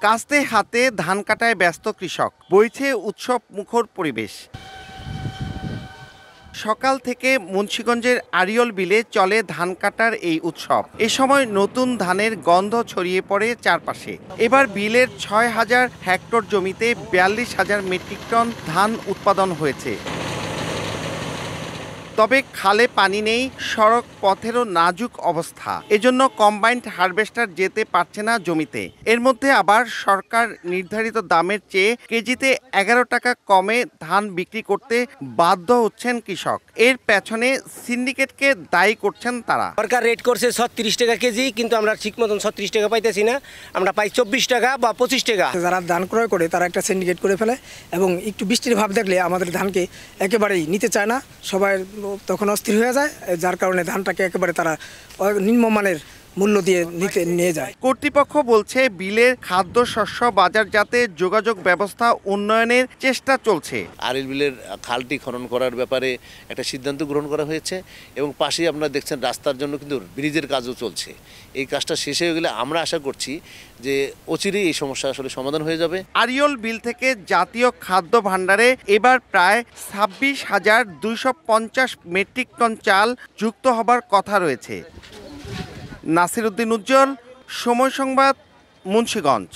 কাস্তে হাতে ধান কাটায় ব্যস্ত কৃষক, বইছে উৎসব মুখর পরিবেশ। সকাল থেকে মুন্সিগঞ্জের আড়িয়ল বিলে চলে ধান কাটার এই উৎসব। এ সময় নতুন ধানের গন্ধ ছড়িয়ে পড়ে চারপাশে। এবার বিলের ৬,০০০ হেক্টর জমিতে ৪২,০০০ মেট্রিক টন ধান উৎপাদন হয়েছে। তবে খালে পানি নেই, সড়ক পথেরও নাজুক অবস্থা। এজন্য কম্বাইন্ড হারভেস্টার যেতে পারছে না জমিতে। এর মধ্যে আবার সরকার নির্ধারিত দামের চেয়ে কেজিতে ১১ টাকা কমে ধান বিক্রি করতে বাধ্য হচ্ছেন কৃষক। এর পেছনে সিন্ডিকেটকে দায়ী করছেন তারা। সরকার রেট করছে ৩৬ টাকা কেজি, কিন্তু আমরা ঠিক মতন ৩৬ টাকা পাইতেছি না, আমরা পাই ২৪ টাকা বা ২৫ টাকা। যারা ধান ক্রয় করে তারা একটা সিন্ডিকেট করে ফেলে এবং একটু বৃষ্টির ভাব দেখলে আমাদের ধানকে একেবারেই নিতে চায় না, সবাই তখন অস্থির হয়ে যায়, যার কারণে ধানটাকে একেবারে তারা নিম্নমানের মূল্য দিয়ে নিয়ে যায়। কর্তৃপক্ষ বলছে বিলের খাদ্যশস্য বাজারজাতে যোগাযোগ ব্যবস্থা উন্নয়নের চেষ্টা চলছে। আড়িয়ল বিলের খালটি খনন করার ব্যাপারে একটা সিদ্ধান্ত গ্রহণ করা হয়েছে এবং পাশেই আপনারা দেখছেন রাস্তার জন্য কিন্তু ব্রিজের কাজও চলছে। এই কাজটা শেষ হয়ে গেলে আমরা আশা করছি যে অচিরেই এই সমস্যা আসলে সমাধান হয়ে যাবে। আড়িয়ল বিল থেকে জাতীয় খাদ্য ভাণ্ডারে এবার প্রায় ২৬,২৫০ মেট্রিক টন চাল যুক্ত হবার কথা রয়েছে। নাসির উদ্দিন উজ্জ্বল, সময় সংবাদ, মুন্সিগঞ্জ।